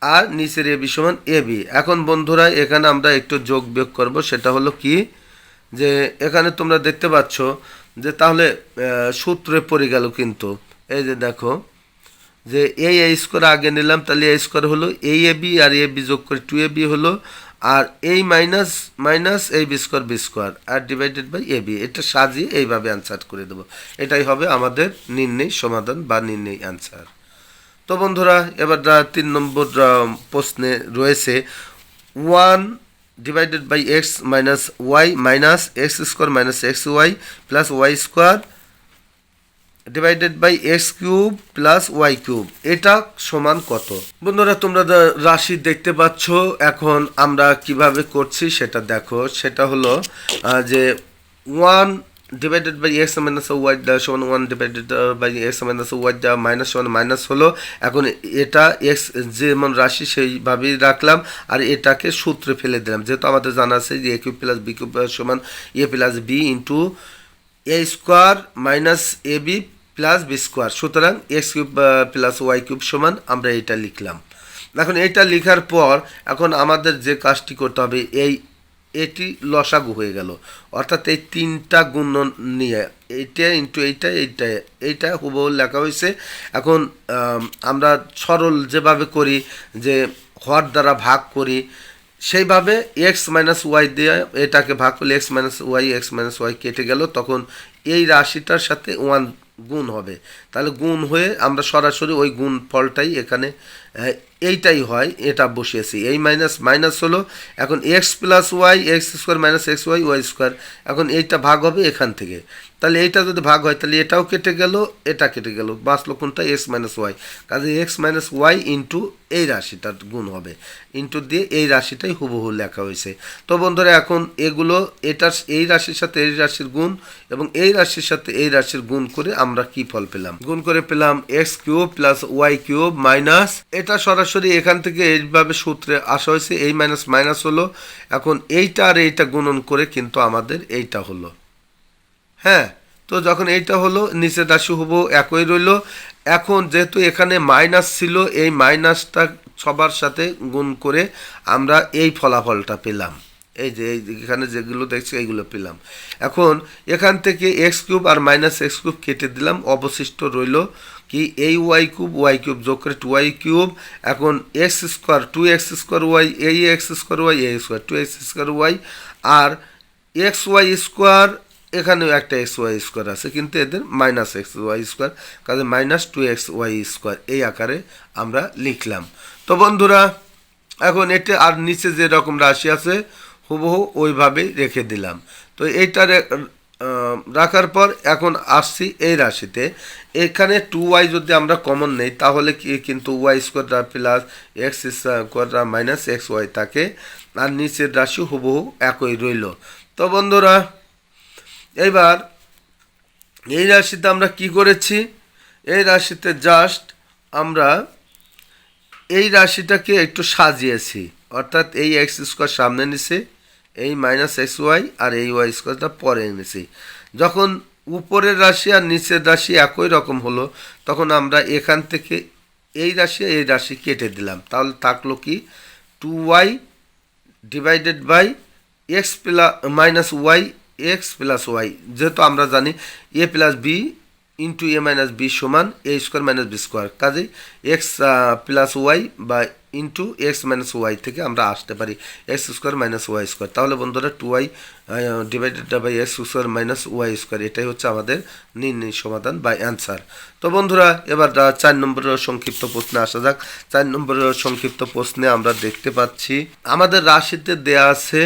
আর নিচের এ বি সমান এ বি। এখন বন্ধুরা এখানে আমরা একটু যোগ বিয়োগ করব, সেটা হলো কি যে এখানে তোমরা দেখতে পাচ্ছ যে তাহলে সূত্রে পড়ে গেল, কিন্তু এই যে দেখো যে এই এ স্কোয়ার আগে নিলাম, তাহলে এ স্কোয়ার হলো এই এ বি আর এ বি যোগ করে 2ab হলো, আর এই মাইনাস এই বি স্কোয়ার আর ডিভাইডেড বাই এ বি। এটা সাজিয়ে এইভাবে অ্যান্সার করে দেবো, এটাই হবে আমাদের নির্ণয় সমাধান বা নির্ণয় অ্যান্সার। তো বন্ধুরা এবার 3 নম্বর প্রশ্নে রয়েছে 1 divided by X minus Y minus X square minus X Y plus Y square divided by X cube plus Y cube, এটা সমান কত। বন্ধুরা তোমরা রাশি দেখতে পাচ্ছ, এখন আমরা কিভাবে করছি সেটা দেখো, সেটা হলো যে 1 divided by X minus Y সমান 1 divided by X minus Y minus সমান মাইনাস হলো। এখন এটা এক্স যেমন রাশি সেইভাবেই রাখলাম, আর এটাকে সূত্রে ফেলে দিলাম, যেহেতু আমাদের জানা আছে যে A cube plus B cube সমান A plus B into A square minus A B plus B square, সুতরাং X cube plus Y cube সমান আমরা এটা লিখলাম। এখন এটা লেখার পর এখন আমাদের যে কাজটি করতে হবে, এটি লসাগু হয়ে গেল, অর্থাৎ এই 3টা গুণন নিয়ে এইটা ইন্টু এইটা হুবহু লেখা হয়েছে। এখন আমরা সরল যেভাবে করি যে হর দ্বারা ভাগ করি, সেইভাবে এক্স মাইনাস ওয়াই দিয়ে এটাকে ভাগ করলে এক্স মাইনাস ওয়াই কেটে গেল, তখন এই রাশিটার সাথে 1 গুণ হবে, তাহলে গুণ হয়ে আমরা সরাসরি ওই গুণ ফলটাই এখানে এইটাই হয়, এটা বসিয়েছি। এই মাইনাস হলো, এখন X plus Y X square minus X Y square, এখন এইটা ভাগ হবে এখান থেকে, তাহলে এইটা যদি ভাগ হয় তাহলে এটাও কেটে গেল, এটা কেটে গেল, বাঁচলো কোনটা এক্স মাইনাস ওয়াই, কাজে এক্স মাইনাস ওয়াই ইন্টু এই রাশিটার গুণ হবে, ইন্টু দিয়ে এই রাশিটাই হুবহু লেখা হয়েছে। তো বন্ধুরা এখন এগুলো এই রাশির সাথে এই রাশির গুণ এবং এই রাশির সাথে এই রাশির গুণ করে আমরা কি ফল পেলাম, গুণ করে পেলাম X cube plus Y cube minus, এটা সরাসরি এখান থেকে এইভাবে সূত্রে আসা হয়েছে, এই মাইনাস হলো, এখন এইটা আর এইটা গুণন করে কিন্তু আমাদের এইটা হলো। হ্যাঁ, তো যখন এইটা হলো নিচের রাশি হুবহু একই রইল। এখন যেহেতু এখানে মাইনাস ছিল, এই মাইনাসটা সবার সাথে গুণ করে আমরা এই ফলাফলটা পেলাম, এই যে এখানে যেগুলো দেখছি এইগুলো পেলাম। এখন এখান থেকে এক্স কিউব আর মাইনাস এক্স কিউব কেটে দিলাম, অবশিষ্ট রইল কি এই ওয়াই কিউব যোগ করে 2y কিউব, এখন X square 2x square Y এই এক্স স্কোয়ার ওয়াই এ স্কোয়ার 2x স্কোয়ার ওয়াই, আর এক্স ওয়াই স্কোয়ার এখানেও একটা এক্স ওয়াই স্কোয়ার আছে, কিন্তু এদের মাইনাস এক্স ওয়াই স্কোয়ার, কাজে মাইনাস 2x ওয়াই স্কোয়ার এই আকারে আমরা লিখলাম। তো বন্ধুরা এখন এটা আর নিচে যেরকম রাশি আছে হুবহু ওইভাবেই রেখে দিলাম। তো এইটার রাখার পর এখন আসছি এই রাশিতে। এখানে 2y যদি আমরা কমন নেই তাহলে কি কিন্তু Y square plus X square minus X Y থাকে, আর নিচের রাশি হুবহু একই রইল। তো বন্ধুরা এইবার এই রাশিতে আমরা কি করেছি, এই রাশিতে জাস্ট আমরা এই রাশিটাকে একটু সাজিয়েছি, অর্থাৎ এই এক্স স্কোয়ার সামনে নিছে, এই মাইনাস এক্স ওয়াই আর এই ওয়াই স্কোয়ারটা পরে এনেছি। যখন উপরের রাশি আর নিচের রাশি একই রকম হলো তখন আমরা এখান থেকে এই রাশি কেটে দিলাম, তাহলে থাকলো কি 2y divided by X plus minus Y X plus Y, যেহেতু আমরা জানি A plus B into A minus B সমান A square minus B square, কাজেই এক্স প্লাস ওয়াই বা ইন্টু এক্স মাইনাস ওয়াই থেকে আমরা আসতে পারি X square minus Y square. তাহলে বন্ধুরা 2y divided by X square minus Y square, এটাই হচ্ছে আমাদের নির্ণয় সমাধান বা অ্যান্সার। তো বন্ধুরা এবার 4 নম্বরের সংক্ষিপ্ত প্রশ্নে আসা যাক। 4 নম্বরের সংক্ষিপ্ত প্রশ্নে আমরা দেখতে পাচ্ছি আমাদের রাশিতে দেয়া আছে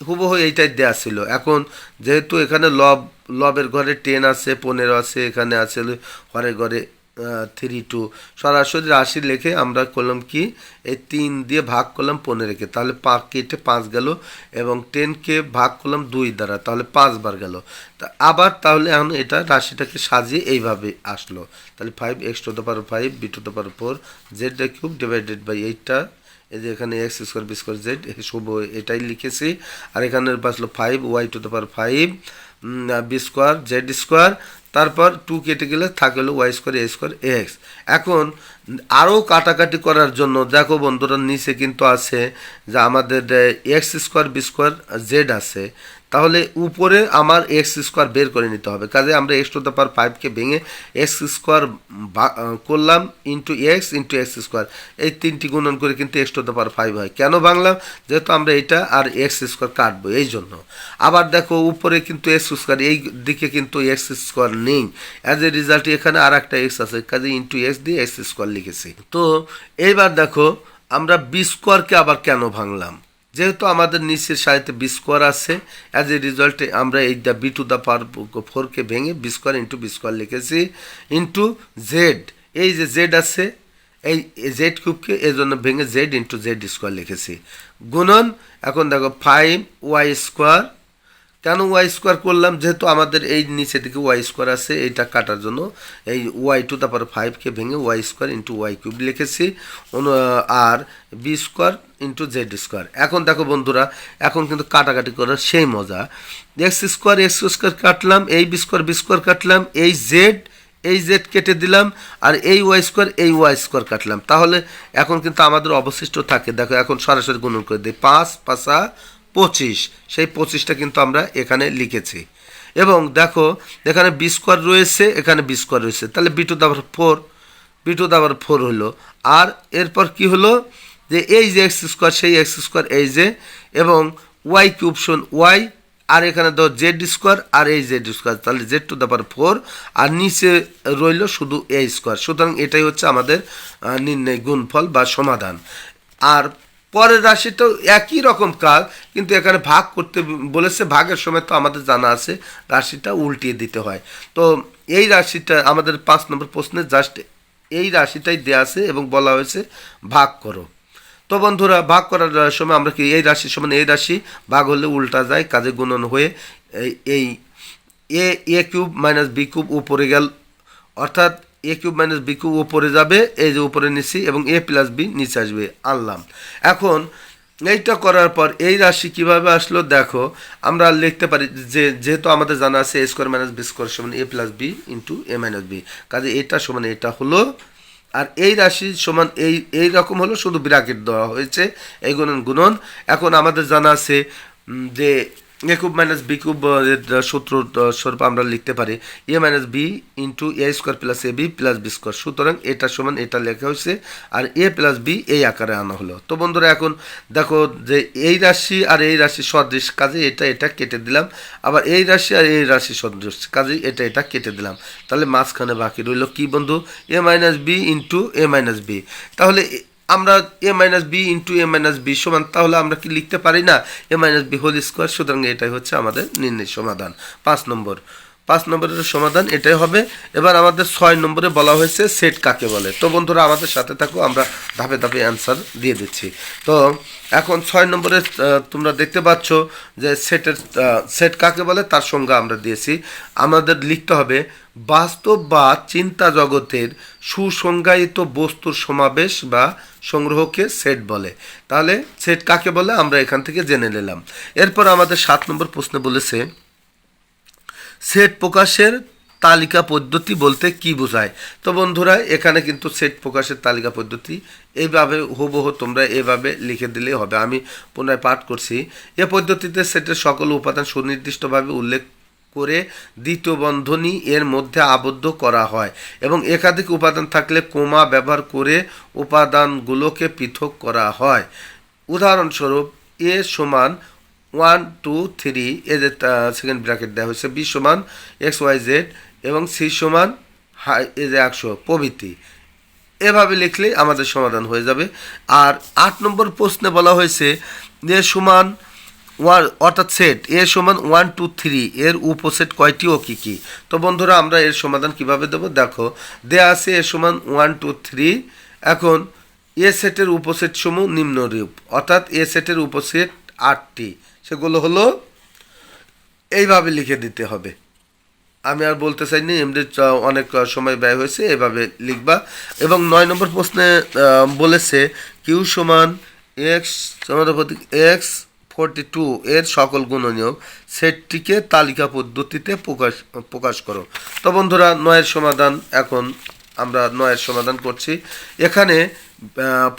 হুবহু এইটাই দেয়া ছিল। এখন যেহেতু এখানে লবের ঘরে 10 আছে, 15 আছে, এখানে আছে হরের ঘরে 3 2, সরাসরি রাশি লিখে আমরা করলাম কি এই 3 দিয়ে ভাগ করলাম 15কে, তাহলে কেটে 5 গেল, এবং 10কে ভাগ করলাম 2 দ্বারা, তাহলে 5 বার গেল। তা আবার তাহলে এখন এটা রাশিটাকে সাজিয়ে এইভাবে আসলো, তাহলে 5x to the power 5 b to the power 4 z cube divided by 8টা, এই যে এখানে x square B square Z শুভ এটাই লিখেছি, আর এখানে বাঁচলো 5y to the power 5 B square Z square, তারপর 2 কেটে গেলে থাকে হলো y square A square x. এখন আরও কাটাকাটি করার জন্য দেখো বন্ধুরা নিচে কিন্তু আছে যে আমাদের X square B square Z আছে, তাহলে উপরে আমার এক্স স্কোয়ার বের করে নিতে হবে, কাজে আমরা এক্স টু দ্য পাওয়ার 5কে ভেঙে এক্স স্কোয়ার করলাম ইন্টু এক্স স্কোয়ার, এই 3টি গুণন করে কিন্তু এক্স টু দ্য পাওয়ার 5 হয়। কেন ভাঙলাম, যেহেতু আমরা এটা আর এক্স স্কোয়ার কাটবো এই জন্য। আবার দেখো উপরে কিন্তু এক্স স্কোয়ার, এই দিকে কিন্তু এক্স স্কোয়ার নেই, অ্যাজ এ রেজাল্ট এখানে আর একটা এক্স আছে, কাজে ইন্টু এক্স দিয়ে এক্স স্কোয়ার লিখেছি। তো এইবার দেখো আমরা বি স্কোয়ারকে আবার কেন ভাঙলাম, যেহেতু আমাদের নিচের সারিতে বি স্কোয়ার আছে, অ্যাজ এ রেজাল্টে আমরা এই বি টু দ্য পাওয়ার 4কে ভেঙে B square into B square লিখেছি, ইন্টু জেড, এই যে জেড আছে এই জেড কিউবকে এই জন্য ভেঙে জেড ইন্টু জেড স্কোয়ার লিখেছি, গুণন। এখন দেখো 5y স্কোয়ার, কেন ওয়াই স্কোয়ার করলাম, যেহেতু আমাদের এই নিচে দিকে ওয়াই স্কোয়ার আছে, এইটা কাটার জন্য এই ওয়াই টু তারপর 5কে ভেঙে Y square into Y cube লিখেছি, আর B square into Z square. এখন দেখো বন্ধুরা এখন কিন্তু কাটাকাটি করার সেই মজা, এক্স স্কোয়ার কাটলাম, এই বি স্কোয়ার কাটলাম, এই জেড কেটে দিলাম, আর এই ওয়াই স্কোয়ার কাটলাম, তাহলে এখন কিন্তু আমাদের অবশিষ্ট থাকে, দেখো এখন সরাসরি গুণন করে দিই, 5 5 25, সেই 25টা কিন্তু আমরা এখানে লিখেছি। এবং দেখো এখানে বি স্কোয়ার রয়েছে, এখানে বি স্কোয়ার রয়েছে, তাহলে বি টু দ্য পাওয়ার 4 হলো। আর এরপর কি হলো যে এই যে এক্স স্কোয়ার সেই এক্স স্কোয়ার এই যে, এবং ওয়াই কিউব সমান ওয়াই, আর এখানে ধর জেড স্কোয়ার আর এই জেড স্কোয়ার, তাহলে জেড টু দ্য পাওয়ার 4, আর নিচে রইল শুধু এ স্কোয়ার। সুতরাং এটাই হচ্ছে আমাদের নির্ণয় গুণফল বা সমাধান। আর পরের রাশিটাও একই রকম কাজ, কিন্তু এখানে ভাগ করতে বলেছে, ভাগের সময় তো আমাদের জানা আছে রাশিটা উল্টিয়ে দিতে হয়। তো এই রাশিটা আমাদের 5 নম্বর প্রশ্নে জাস্ট এই রাশিটাই দেওয়া আছে এবং বলা হয়েছে ভাগ করো। তো বন্ধুরা ভাগ করার সময় আমরা কি এই রাশির সমান এই রাশি ভাগ হলে উল্টা যায়, কাজে গুণন হয়ে এই এ কিউব মাইনাস বি কিউব উপরে গেল, অর্থাৎ এ কিউব মাইনাস বি কিউব উপরে যাবে, এই যে উপরে নিচ্ছি, এবং এ প্লাস বি নিচে আসবে, আনলাম। এখন এইটা করার পর এই রাশি কিভাবে আসলো দেখো, আমরা লিখতে পারি যে যেহেতু আমাদের জানা আছে A square minus B square সমান A plus B into A minus B, কাজে এটা সমান এটা হলো, আর এই রাশি সমান এই রকম হলো, শুধু ব্র্যাকেট দেওয়া হয়েছে, এই গুণন। এখন আমাদের জানা আছে যে A cube minus B cube সূত্র স্বরূপ আমরা লিখতে পারি এ minus B into A square plus A B plus B square, সুতরাং এটা সমান এটা লেখা হয়েছে, আর এ প্লাস বি এই আকারে আনা হলো। তো বন্ধুরা এখন দেখো যে এই রাশি আর এই রাশি সদৃশ, কাজে এটা কেটে দিলাম, আবার এই রাশি আর এই রাশি সদৃশ, কাজে এটা কেটে দিলাম, তাহলে মাঝখানে বাকি রইল কি বন্ধু, এ minus B into A minus B. তাহলে আমরা এ minus B into A minus B সমান, তাহলে আমরা কি লিখতে পারি না এ মাইনাস বি হোল স্কোয়ার। সুতরাং এটাই হচ্ছে আমাদের নির্ণয় সমাধান। 5 নম্বরের সমাধান এটাই হবে। এবার আমাদের 6 নম্বরে বলা হয়েছে সেট কাকে বলে। তো বন্ধুরা আমাদের সাথে থাকো, আমরা ধাপে ধাপে অ্যান্সার দিয়ে দিচ্ছি। তো এখন 6 নম্বরে তোমরা দেখতে পাচ্ছ যে সেট কাকে বলে তার সংজ্ঞা আমরা দিয়েছি। আমাদের লিখতে হবে বাস্তব বা চিন্তা জগতের সুসংজ্ঞায়িত বস্তুর সমাবেশ বা সংগ্রহকে সেট বলে। তাহলে সেট কাকে বলে আমরা এখান থেকে জেনে নিলাম। এরপর আমাদের 7 নম্বর প্রশ্নে বলেছে সেট প্রকাশের তালিকা পদ্ধতি বলতে কি বোঝায়। তো বন্ধুরা এখানে কিন্তু সেট প্রকাশের তালিকা পদ্ধতি এইভাবে হুবহু তোমরা এভাবে লিখে দিলেই হবে। আমি পুনরায় পাঠ করছি। এ পদ্ধতিতে সেটের সকল উপাদান সুনির্দিষ্টভাবে উল্লেখ করে দ্বিতীয় বন্ধনী এর মধ্যে আবদ্ধ করা হয় এবং একাধিক উপাদান থাকলে কোমা ব্যবহার করে উপাদানগুলোকে পৃথক করা হয়। উদাহরণস্বরূপ এ সমান 1 2 3 এর সেকেন্ড ব্র্যাকেট দেওয়া হয়েছে, বি সমান XYZ এবং সি সমান এই যে 100 প্রভৃতি। এভাবে লিখলে আমাদের সমাধান হয়ে যাবে। আর 8 নম্বর প্রশ্নে বলা হয়েছে এ সমান অর্থাৎ সেট এ সমান 1 2 3 এর উপসেট কয়টি ও কী কী। তো বন্ধুরা আমরা এর সমাধান কিভাবে দেব দেখো, দেয়া আছে এ সমান 1 2 3। এখন এ সেটের উপসেট সমূহ নিম্নরূপ, অর্থাৎ এ সেটের উপসেট 8টি, সেগুলো হলো এইভাবে লিখে দিতে হবে। আমি আর বলতে চাইনি, এমনি অনেক সময় ব্যয় হয়েছে, এভাবে লিখবা। এবং 9 নম্বর প্রশ্নে বলেছে কিউ সমান এক্স সমানুপাতিক X42 এর সকল গুণনীয়ক সেটটিকে তালিকা পদ্ধতিতে প্রকাশ করো। তো বন্ধুরা 9-এর সমাধান এখন আমরা 9-এর সমাধান করছি। এখানে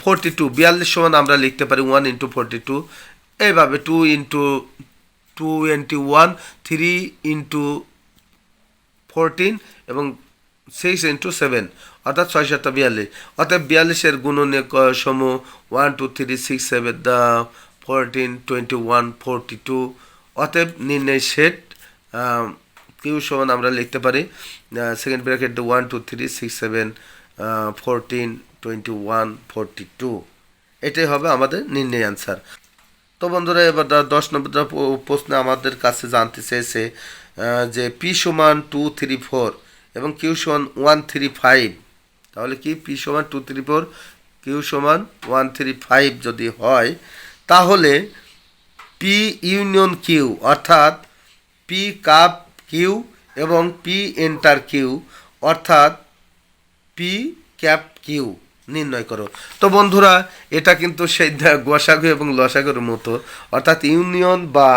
42 সমান আমরা লিখতে পারি 1 ইন্টু 42, এইভাবে 2 ইন্টু 21, 3 ইন্টু 14 এবং 6 ইন্টু 7, অর্থাৎ 6 7 42। অর্থাৎ 42-এর গুণনীয়ক সমূহ 1 2 3 6 7 14 21 42। অতএব নির্ণয় সেট কিউ সমান আমরা লিখতে পারি সেকেন্ড ব্র্যাকেট 1 2 3 6 7 14 21 42। এটাই হবে আমাদের নির্ণয় অ্যান্সার। তো বন্ধুরা এবার 10 নম্বর প্রশ্নে আমাদের কাছে জানতে চেয়েছে যে পি সমান 2 3 4 এবং কিউ সমান 1 3 5। তাহলে কি পি সমান 2 3 4 কিউ সমান 1 3 5 যদি হয়, তাহলে পি ইউনিয়ন কিউ অর্থাৎ পি কাপ কিউ এবং পি এন্টার কিউ অর্থাৎ পি ক্যাপ কিউ নির্ণয় করো। তো বন্ধুরা এটা কিন্তু সেই গসাগু এবং লসাগুর মতো, অর্থাৎ ইউনিয়ন বা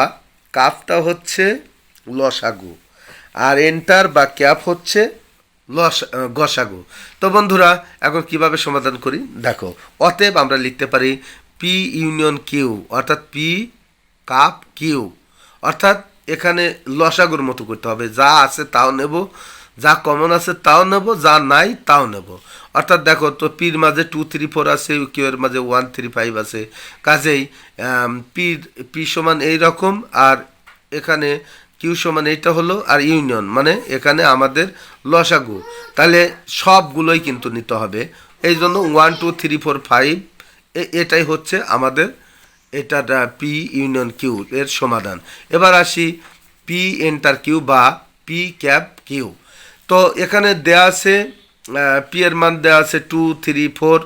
কাপটা হচ্ছে লসাগু আর এন্টার বা ক্যাপ হচ্ছে গসাগু। তো বন্ধুরা এখন কিভাবে সমাধান করি দেখো। অতএব আমরা লিখতে পারি পি ইউনিয়ন কিউ অর্থাৎ পি কাপ কিউ, অর্থাৎ এখানে লসাগুর মতো করতে হবে, যা আছে তাও নেব, যা কমন আছে তাও নেব, যা নাই তাও নেব। অর্থাৎ দেখো তো পির মাঝে 2 3 4 আছে, কিউ এর মাঝে 1 3 5 আছে, কাজেই পি সমান এইরকম আর এখানে কিউ সমান এইটা হলো, আর ইউনিয়ন মানে এখানে আমাদের লসাগু, তাহলে সবগুলোই কিন্তু নিতে হবে। এই জন্য 1 2 3 4 5 এটাই হচ্ছে আমাদের এটা পি ইউনিয়ন কিউ এর সমাধান। এবার আসি পি এন্টার কিউ বা পি ক্যাপ কিউ। তো এখানে দেয়া আছে পি এর মান দেওয়া আছে 2 3 4,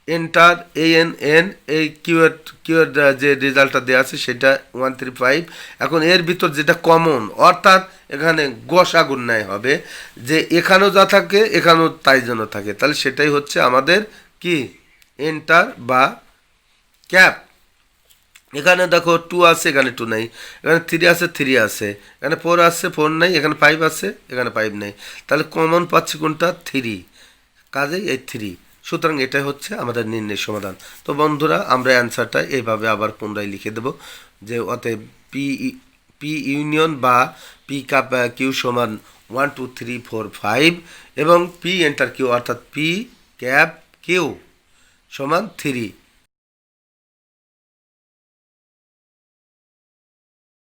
এন্টার AN এই কিউয়ের যে রেজাল্টটা দেওয়া আছে সেটা 1 3 5। এখন এর ভিতর যেটা কমন অর্থাৎ এখানে গসাগুর ন্যায় হবে, যে এখানেও যা থাকে এখানেও তাই যেন থাকে, তাহলে সেটাই হচ্ছে আমাদের কি এন্টার বা ক্যাপ। এখানে দেখো 2 আছে, এখানে 2 নাই, এখানে 3 আছে 3 আছে, এখানে 4 আছে 4 নাই, এখানে 5 আছে এখানে 5 নেই, তাহলে কমন পাচ্ছি কোনটা 3, কাজেই এই 3। সুতরাং এটাই হচ্ছে আমাদের নির্ণয় সমাধান। তো বন্ধুরা আমরা অ্যান্সারটা এইভাবে আবার পুনরায় লিখে দেব যে অতএব পি ইউনিয়ন বা পি কাপ কিউ সমান 1 2 3 4 5 এবং পি এন্টার কিউ অর্থাৎ পি ক্যাপ কিউ সমান 3।